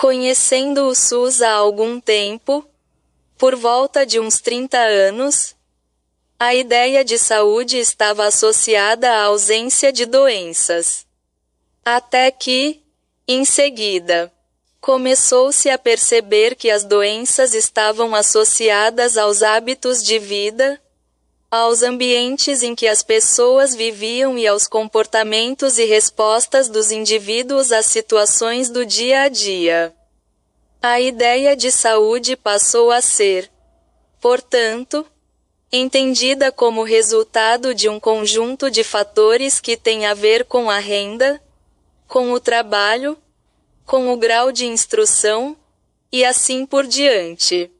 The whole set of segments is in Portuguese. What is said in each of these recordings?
Conhecendo o SUS há algum tempo, por volta de uns 30 anos, a ideia de saúde estava associada à ausência de doenças. Até que, em seguida, começou-se a perceber que as doenças estavam associadas aos hábitos de vida, aos ambientes em que as pessoas viviam e aos comportamentos e respostas dos indivíduos às situações do dia a dia. A ideia de saúde passou a ser, portanto, entendida como resultado de um conjunto de fatores que tem a ver com a renda, com o trabalho, com o grau de instrução, e assim por diante.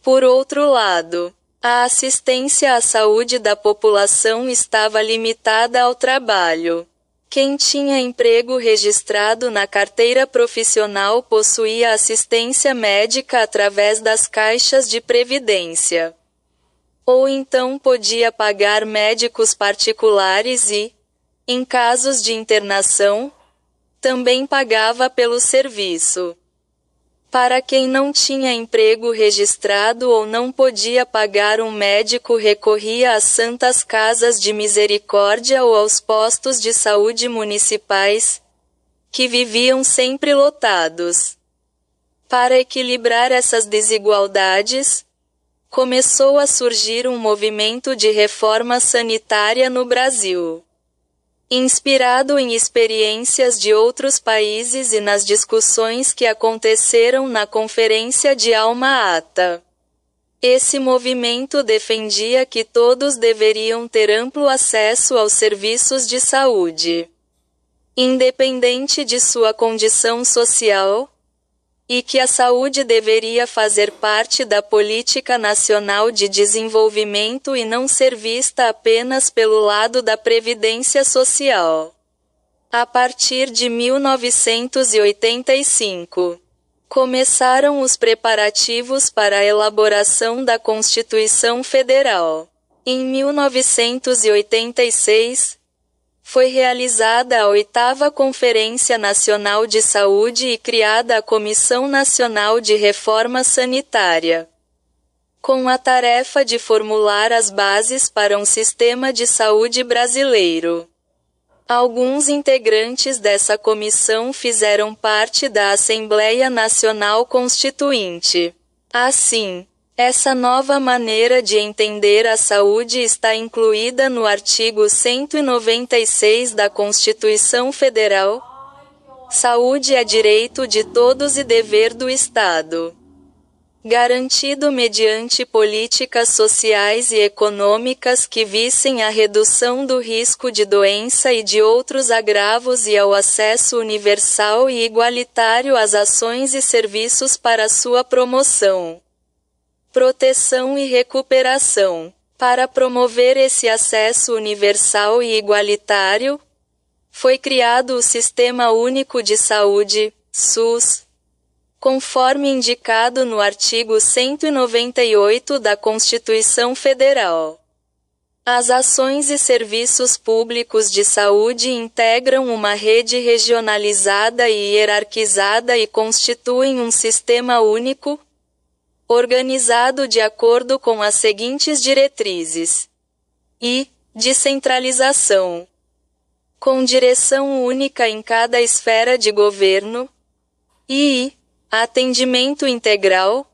Por outro lado, a assistência à saúde da população estava limitada ao trabalho. Quem tinha emprego registrado na carteira profissional possuía assistência médica através das caixas de previdência. Ou então podia pagar médicos particulares e, em casos de internação, também pagava pelo serviço. Para quem não tinha emprego registrado ou não podia pagar um médico, recorria às santas casas de misericórdia ou aos postos de saúde municipais, que viviam sempre lotados. Para equilibrar essas desigualdades, começou a surgir um movimento de reforma sanitária no Brasil. Inspirado em experiências de outros países e nas discussões que aconteceram na Conferência de Alma-Ata. Esse movimento defendia que todos deveriam ter amplo acesso aos serviços de saúde, independente de sua condição social, e que a saúde deveria fazer parte da política nacional de desenvolvimento e não ser vista apenas pelo lado da previdência social. A partir de 1985, começaram os preparativos para a elaboração da Constituição Federal. Em 1986, foi realizada a 8ª Conferência Nacional de Saúde e criada a Comissão Nacional de Reforma Sanitária, com a tarefa de formular as bases para um sistema de saúde brasileiro. Alguns integrantes dessa comissão fizeram parte da Assembleia Nacional Constituinte. Assim, essa nova maneira de entender a saúde está incluída no artigo 196 da Constituição Federal. Saúde é direito de todos e dever do Estado, garantido mediante políticas sociais e econômicas que visem a redução do risco de doença e de outros agravos e ao acesso universal e igualitário às ações e serviços para sua promoção, proteção e recuperação. Para promover esse acesso universal e igualitário, foi criado o Sistema Único de Saúde, SUS, conforme indicado no artigo 198 da Constituição Federal. As ações e serviços públicos de saúde integram uma rede regionalizada e hierarquizada e constituem um sistema único, organizado de acordo com as seguintes diretrizes: I. Descentralização, com direção única em cada esfera de governo. I. Atendimento integral,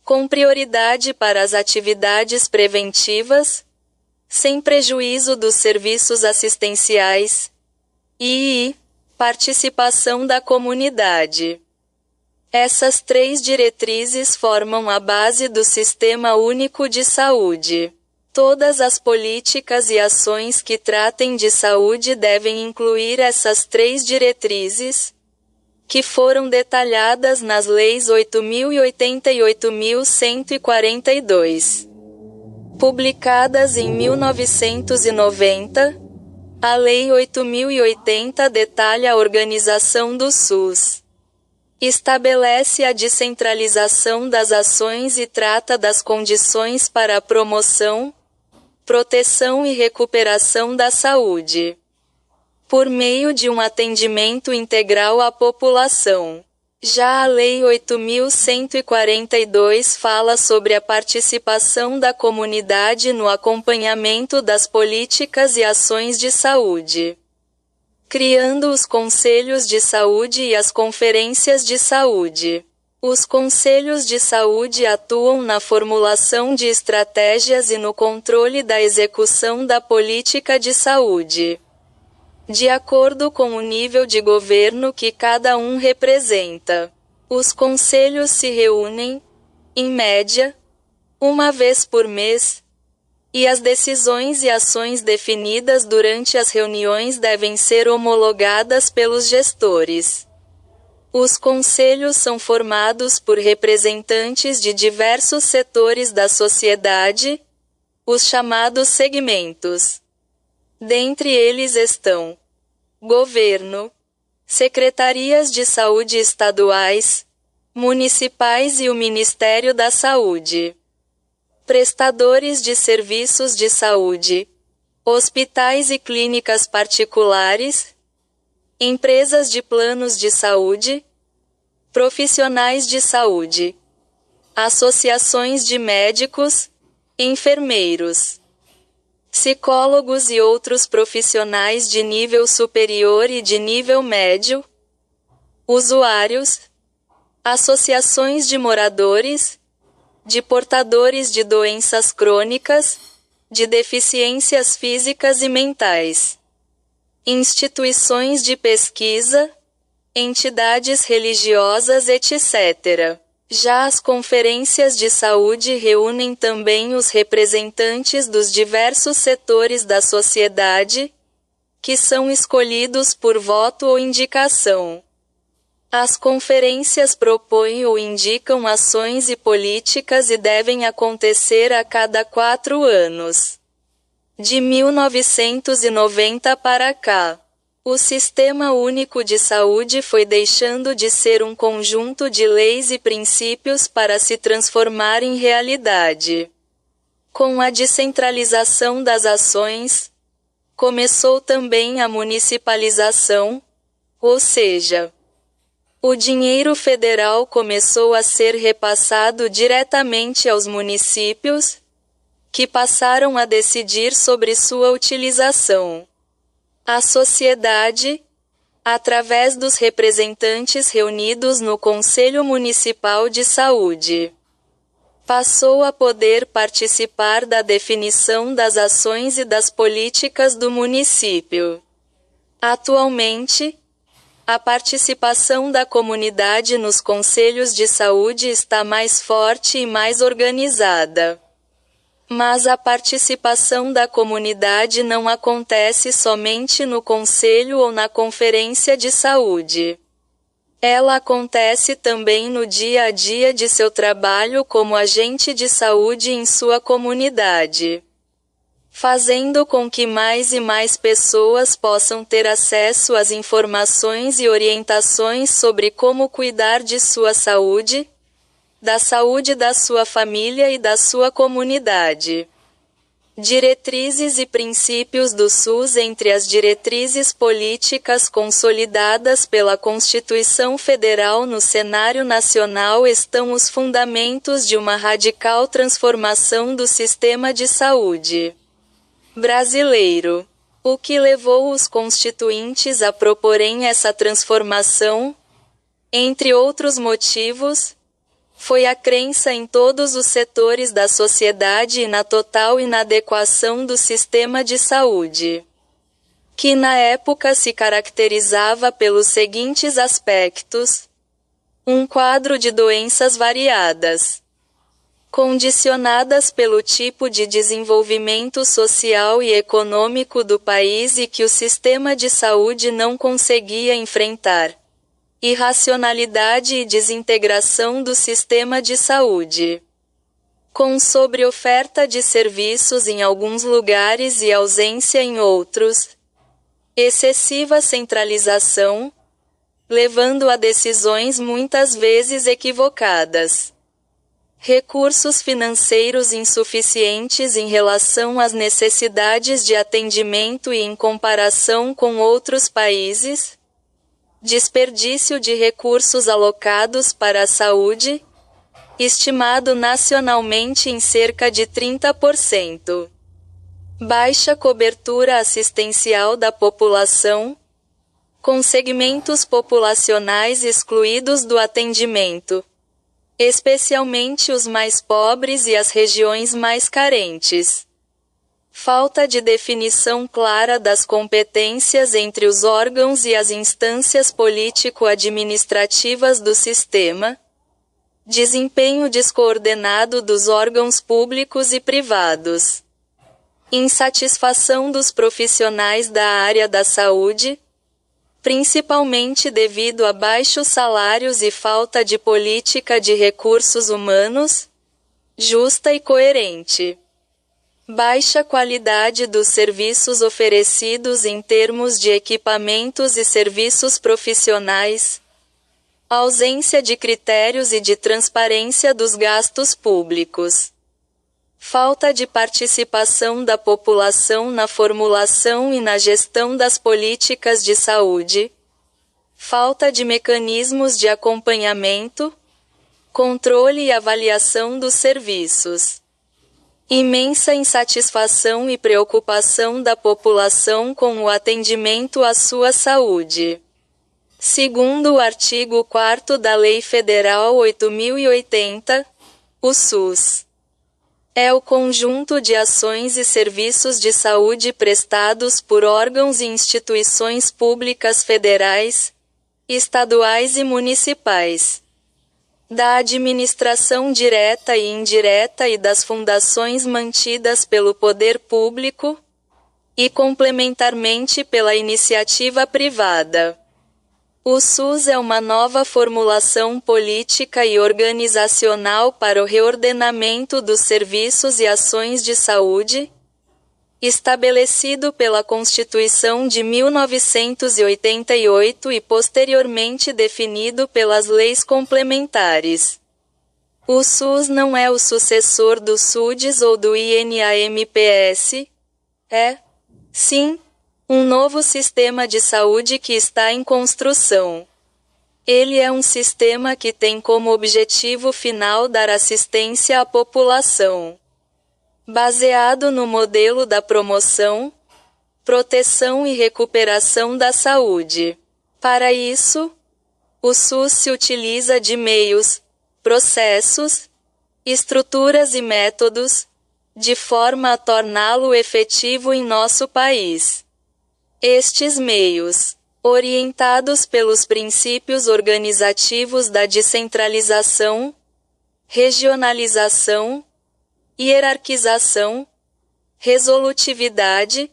com prioridade para as atividades preventivas, sem prejuízo dos serviços assistenciais. I. Participação da comunidade. Essas 3 diretrizes formam a base do Sistema Único de Saúde. Todas as políticas e ações que tratem de saúde devem incluir essas 3 diretrizes, que foram detalhadas nas Leis 8.080 e 8.142. Publicadas em 1990, a Lei 8.080 detalha a organização do SUS. Estabelece a descentralização das ações e trata das condições para a promoção, proteção e recuperação da saúde, por meio de um atendimento integral à população. Já a Lei 8.142 fala sobre a participação da comunidade no acompanhamento das políticas e ações de saúde, criando os conselhos de saúde e as conferências de saúde. Os conselhos de saúde atuam na formulação de estratégias e no controle da execução da política de saúde, de acordo com o nível de governo que cada um representa. Os conselhos se reúnem, em média, uma vez por mês, e as decisões e ações definidas durante as reuniões devem ser homologadas pelos gestores. Os conselhos são formados por representantes de diversos setores da sociedade, os chamados segmentos. Dentre eles estão governo, secretarias de saúde estaduais, municipais e o Ministério da Saúde, prestadores de serviços de saúde, hospitais e clínicas particulares, empresas de planos de saúde, profissionais de saúde, associações de médicos, enfermeiros, psicólogos e outros profissionais de nível superior e de nível médio, usuários, associações de moradores, de portadores de doenças crônicas, de deficiências físicas e mentais, instituições de pesquisa, entidades religiosas, etc. Já as conferências de saúde reúnem também os representantes dos diversos setores da sociedade, que são escolhidos por voto ou indicação. As conferências propõem ou indicam ações e políticas e devem acontecer a cada 4 anos. De 1990 para cá, o Sistema Único de Saúde foi deixando de ser um conjunto de leis e princípios para se transformar em realidade. Com a descentralização das ações, começou também a municipalização, ou seja, o dinheiro federal começou a ser repassado diretamente aos municípios, que passaram a decidir sobre sua utilização. A sociedade, através dos representantes reunidos no Conselho Municipal de Saúde, passou a poder participar da definição das ações e das políticas do município. Atualmente, a participação da comunidade nos conselhos de saúde está mais forte e mais organizada. Mas a participação da comunidade não acontece somente no conselho ou na conferência de saúde. Ela acontece também no dia a dia de seu trabalho como agente de saúde em sua comunidade, fazendo com que mais e mais pessoas possam ter acesso às informações e orientações sobre como cuidar de sua saúde, da saúde da sua família e da sua comunidade. Diretrizes e princípios do SUS. Entre as diretrizes políticas consolidadas pela Constituição Federal no cenário nacional estão os fundamentos de uma radical transformação do sistema de saúde brasileiro. O que levou os constituintes a proporem essa transformação, entre outros motivos, foi a crença em todos os setores da sociedade e na total inadequação do sistema de saúde, que na época se caracterizava pelos seguintes aspectos: um quadro de doenças variadas, condicionadas pelo tipo de desenvolvimento social e econômico do país e que o sistema de saúde não conseguia enfrentar. Irracionalidade e desintegração do sistema de saúde, com sobreoferta de serviços em alguns lugares e ausência em outros. Excessiva centralização, levando a decisões muitas vezes equivocadas. Recursos financeiros insuficientes em relação às necessidades de atendimento e em comparação com outros países. desperdício de recursos alocados para a saúde, estimado nacionalmente em cerca de 30%. Baixa cobertura assistencial da população, com segmentos populacionais excluídos do atendimento, especialmente os mais pobres e as regiões mais carentes. Falta de definição clara das competências entre os órgãos e as instâncias político-administrativas do sistema. Desempenho descoordenado dos órgãos públicos e privados. Insatisfação dos profissionais da área da saúde, principalmente devido a baixos salários e falta de política de recursos humanos, justa e coerente. Baixa qualidade dos serviços oferecidos em termos de equipamentos e serviços profissionais. Ausência de critérios e de transparência dos gastos públicos. Falta de participação da população na formulação e na gestão das políticas de saúde. Falta de mecanismos de acompanhamento, controle e avaliação dos serviços. Imensa insatisfação e preocupação da população com o atendimento à sua saúde. Segundo o artigo 4º da Lei Federal 8.080, o SUS é o conjunto de ações e serviços de saúde prestados por órgãos e instituições públicas federais, estaduais e municipais, da administração direta e indireta e das fundações mantidas pelo poder público, e complementarmente pela iniciativa privada. O SUS é uma nova formulação política e organizacional para o reordenamento dos serviços e ações de saúde, estabelecido pela Constituição de 1988 e posteriormente definido pelas leis complementares. O SUS não é o sucessor do SUDES ou do INAMPS, é, sim, um novo sistema de saúde que está em construção. Ele é um sistema que tem como objetivo final dar assistência à população, baseado no modelo da promoção, proteção e recuperação da saúde. Para isso, o SUS se utiliza de meios, processos, estruturas e métodos, de forma a torná-lo efetivo em nosso país. Estes meios, orientados pelos princípios organizativos da descentralização, regionalização, hierarquização, resolutividade,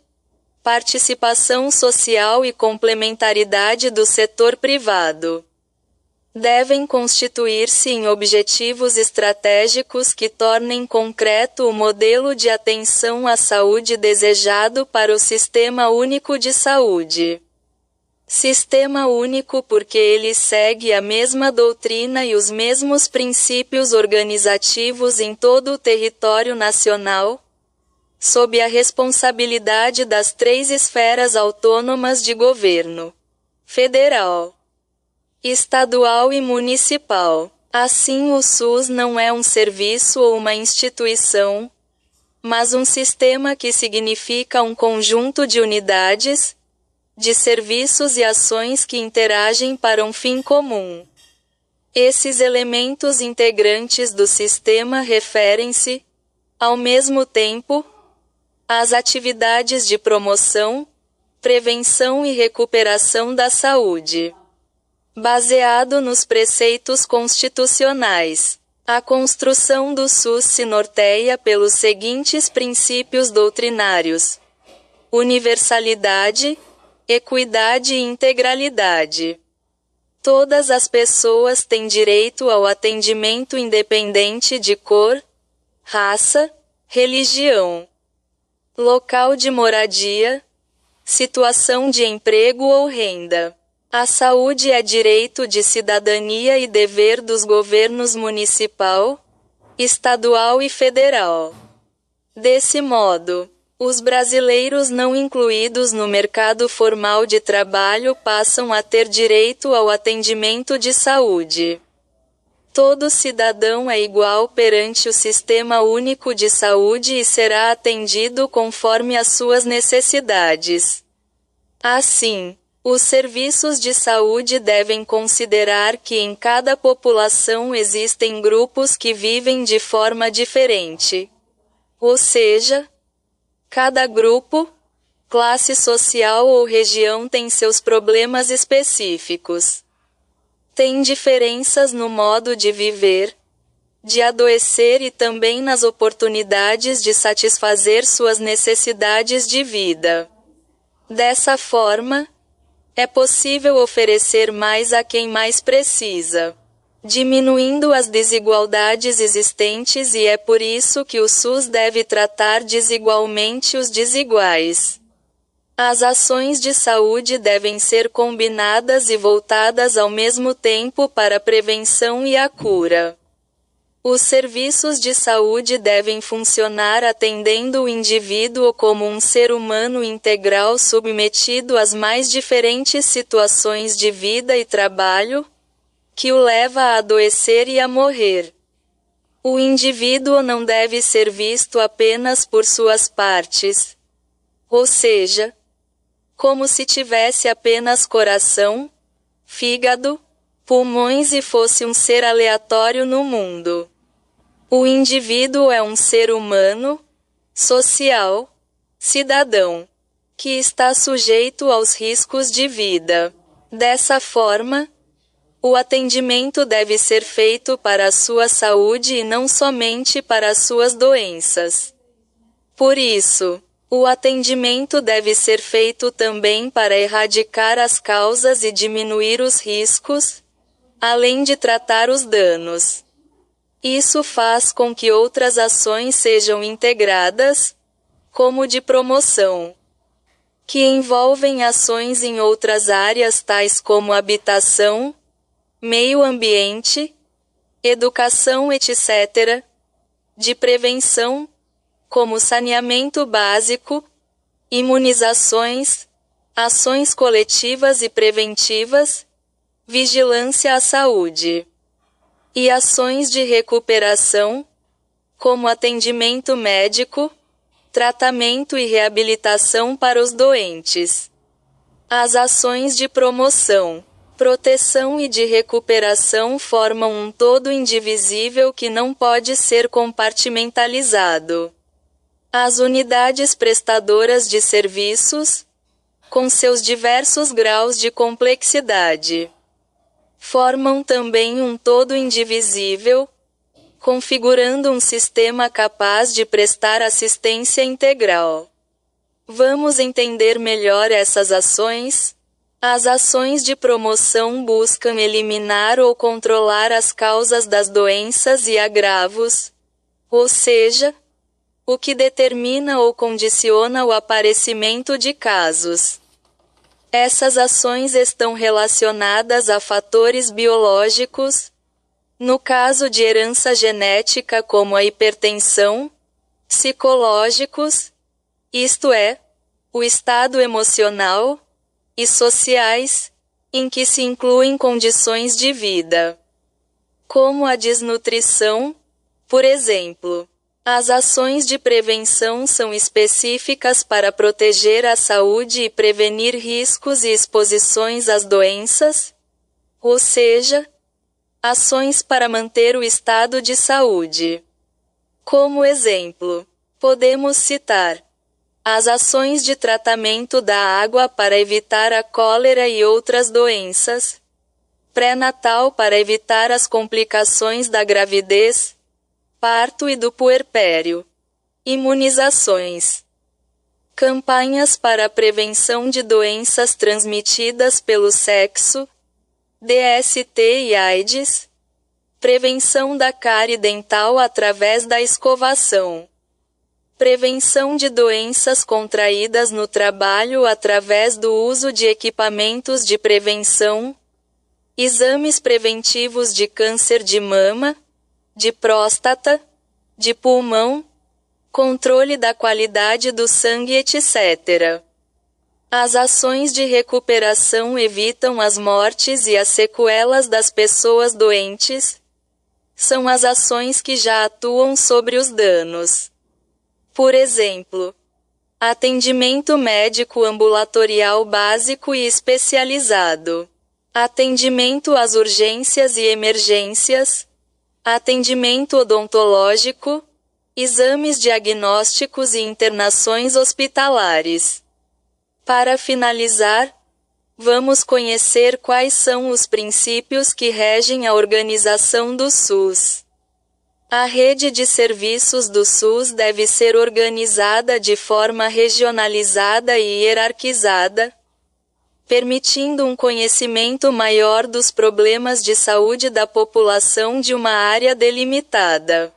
participação social e complementaridade do setor privado, devem constituir-se em objetivos estratégicos que tornem concreto o modelo de atenção à saúde desejado para o Sistema Único de Saúde. Sistema único porque ele segue a mesma doutrina e os mesmos princípios organizativos em todo o território nacional, sob a responsabilidade das 3 esferas autônomas de governo: federal, estadual e municipal. Assim, o SUS não é um serviço ou uma instituição, mas um sistema que significa um conjunto de unidades, de serviços e ações que interagem para um fim comum. Esses elementos integrantes do sistema referem-se, ao mesmo tempo, às atividades de promoção, prevenção e recuperação da saúde. Baseado nos preceitos constitucionais, a construção do SUS se norteia pelos seguintes princípios doutrinários: universalidade, equidade e integralidade. Todas as pessoas têm direito ao atendimento independente de cor, raça, religião, local de moradia, situação de emprego ou renda. A saúde é direito de cidadania e dever dos governos municipal, estadual e federal. Desse modo, Os brasileiros não incluídos no mercado formal de trabalho passam a ter direito ao atendimento de saúde. Todo cidadão é igual perante o Sistema Único de Saúde e será atendido conforme as suas necessidades. Assim, os serviços de saúde devem considerar que em cada população existem grupos que vivem de forma diferente. Ou seja, cada grupo, classe social ou região tem seus problemas específicos. Tem diferenças no modo de viver, de adoecer e também nas oportunidades de satisfazer suas necessidades de vida. Dessa forma, é possível oferecer mais a quem mais precisa, diminuindo as desigualdades existentes, e é por isso que o SUS deve tratar desigualmente os desiguais. As ações de saúde devem ser combinadas e voltadas ao mesmo tempo para a prevenção e a cura. Os serviços de saúde devem funcionar atendendo o indivíduo como um ser humano integral submetido às mais diferentes situações de vida e trabalho, que o leva a adoecer e a morrer. O indivíduo não deve ser visto apenas por suas partes, ou seja, como se tivesse apenas coração, fígado, pulmões e fosse um ser aleatório no mundo. O indivíduo é um ser humano, social, cidadão, que está sujeito aos riscos de vida. Dessa forma, o atendimento deve ser feito para a sua saúde e não somente para as suas doenças. Por isso, o atendimento deve ser feito também para erradicar as causas e diminuir os riscos, além de tratar os danos. Isso faz com que outras ações sejam integradas, como de promoção, que envolvem ações em outras áreas tais como habitação, meio ambiente, educação, etc., de prevenção, como saneamento básico, imunizações, ações coletivas e preventivas, vigilância à saúde, e ações de recuperação, como atendimento médico, tratamento e reabilitação para os doentes. As ações de promoção, proteção e de recuperação formam um todo indivisível que não pode ser compartimentalizado. As unidades prestadoras de serviços, com seus diversos graus de complexidade, formam também um todo indivisível, configurando um sistema capaz de prestar assistência integral. Vamos entender melhor essas ações? As ações de promoção buscam eliminar ou controlar as causas das doenças e agravos, ou seja, o que determina ou condiciona o aparecimento de casos. Essas ações estão relacionadas a fatores biológicos, no caso de herança genética como a hipertensão, psicológicos, isto é, o estado emocional, e sociais, em que se incluem condições de vida, como a desnutrição, por exemplo. As ações de prevenção são específicas para proteger a saúde e prevenir riscos e exposições às doenças, ou seja, ações para manter o estado de saúde. Como exemplo, podemos citar as ações de tratamento da água para evitar a cólera e outras doenças, pré-natal para evitar as complicações da gravidez, parto e do puerpério, imunizações, campanhas para a prevenção de doenças transmitidas pelo sexo, DST e AIDS, prevenção da cárie dental através da escovação, prevenção de doenças contraídas no trabalho através do uso de equipamentos de prevenção, exames preventivos de câncer de mama, de próstata, de pulmão, controle da qualidade do sangue, etc. As ações de recuperação evitam as mortes e as sequelas das pessoas doentes. São as ações que já atuam sobre os danos. Por exemplo, atendimento médico ambulatorial básico e especializado, atendimento às urgências e emergências, atendimento odontológico, exames diagnósticos e internações hospitalares. Para finalizar, vamos conhecer quais são os princípios que regem a organização do SUS. A rede de serviços do SUS deve ser organizada de forma regionalizada e hierarquizada, permitindo um conhecimento maior dos problemas de saúde da população de uma área delimitada.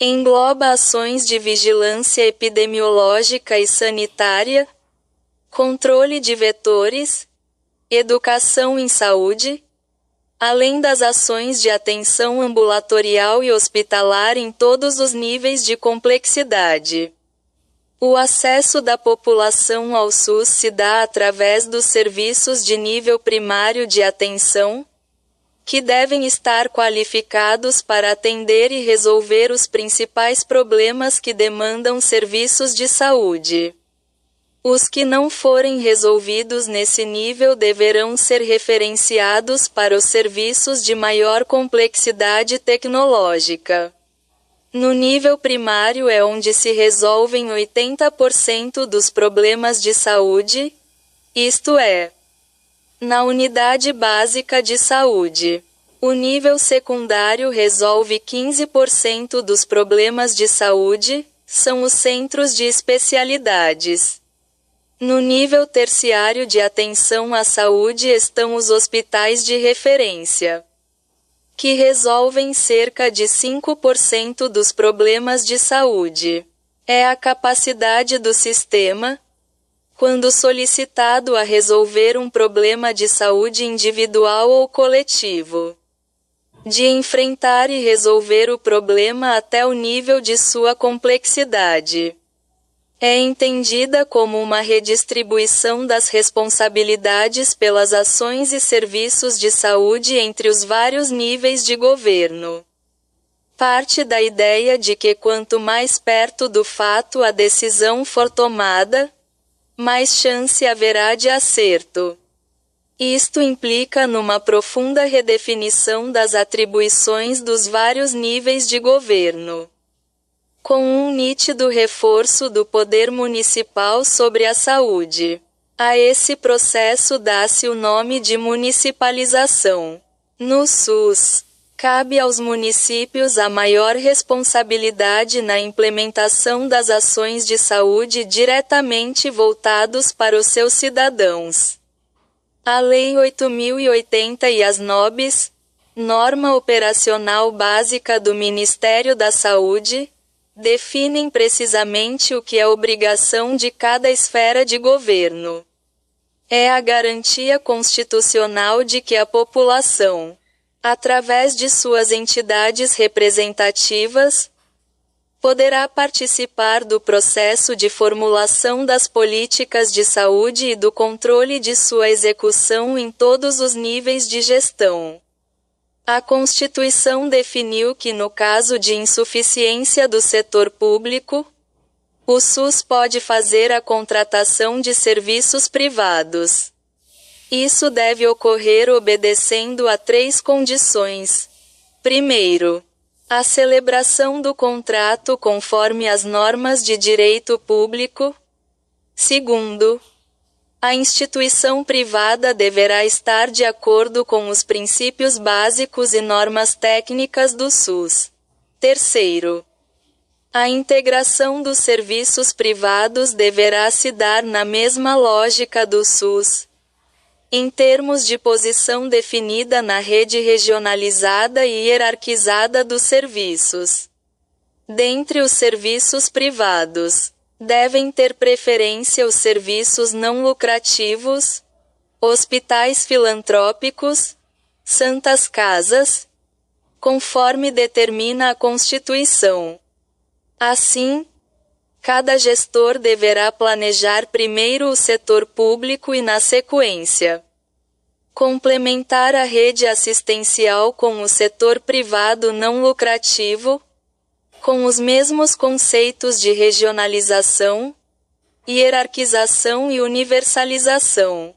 Engloba ações de vigilância epidemiológica e sanitária, controle de vetores, educação em saúde, além das ações de atenção ambulatorial e hospitalar em todos os níveis de complexidade. O acesso da população ao SUS se dá através dos serviços de nível primário de atenção, que devem estar qualificados para atender e resolver os principais problemas que demandam serviços de saúde. Os que não forem resolvidos nesse nível deverão ser referenciados para os serviços de maior complexidade tecnológica. No nível primário é onde se resolvem 80% dos problemas de saúde, isto é, na unidade básica de saúde. O nível secundário resolve 15% dos problemas de saúde, são os centros de especialidades. No nível terciário de atenção à saúde estão os hospitais de referência, que resolvem cerca de 5% dos problemas de saúde. É a capacidade do sistema, quando solicitado a resolver um problema de saúde individual ou coletivo, de enfrentar e resolver o problema até o nível de sua complexidade. É entendida como uma redistribuição das responsabilidades pelas ações e serviços de saúde entre os vários níveis de governo. Parte da ideia de que quanto mais perto do fato a decisão for tomada, mais chance haverá de acerto. Isto implica numa profunda redefinição das atribuições dos vários níveis de governo, com um nítido reforço do poder municipal sobre a saúde. A esse processo dá-se o nome de municipalização. No SUS, cabe aos municípios a maior responsabilidade na implementação das ações de saúde diretamente voltados para os seus cidadãos. A Lei 8080 e as NOBs, Norma Operacional Básica do Ministério da Saúde, definem precisamente o que é obrigação de cada esfera de governo. É a garantia constitucional de que a população, através de suas entidades representativas, poderá participar do processo de formulação das políticas de saúde e do controle de sua execução em todos os níveis de gestão. A Constituição definiu que, no caso de insuficiência do setor público, o SUS pode fazer a contratação de serviços privados. Isso deve ocorrer obedecendo a 3 condições. Primeiro, a celebração do contrato conforme as normas de direito público. Segundo, a instituição privada deverá estar de acordo com os princípios básicos e normas técnicas do SUS. Terceiro, a integração dos serviços privados deverá se dar na mesma lógica do SUS, em termos de posição definida na rede regionalizada e hierarquizada dos serviços. Dentre os serviços privados, devem ter preferência os serviços não lucrativos, hospitais filantrópicos, santas casas, conforme determina a Constituição. Assim, Cada gestor deverá planejar primeiro o setor público e, na sequência, complementar a rede assistencial com o setor privado não lucrativo, com os mesmos conceitos de regionalização, hierarquização e universalização.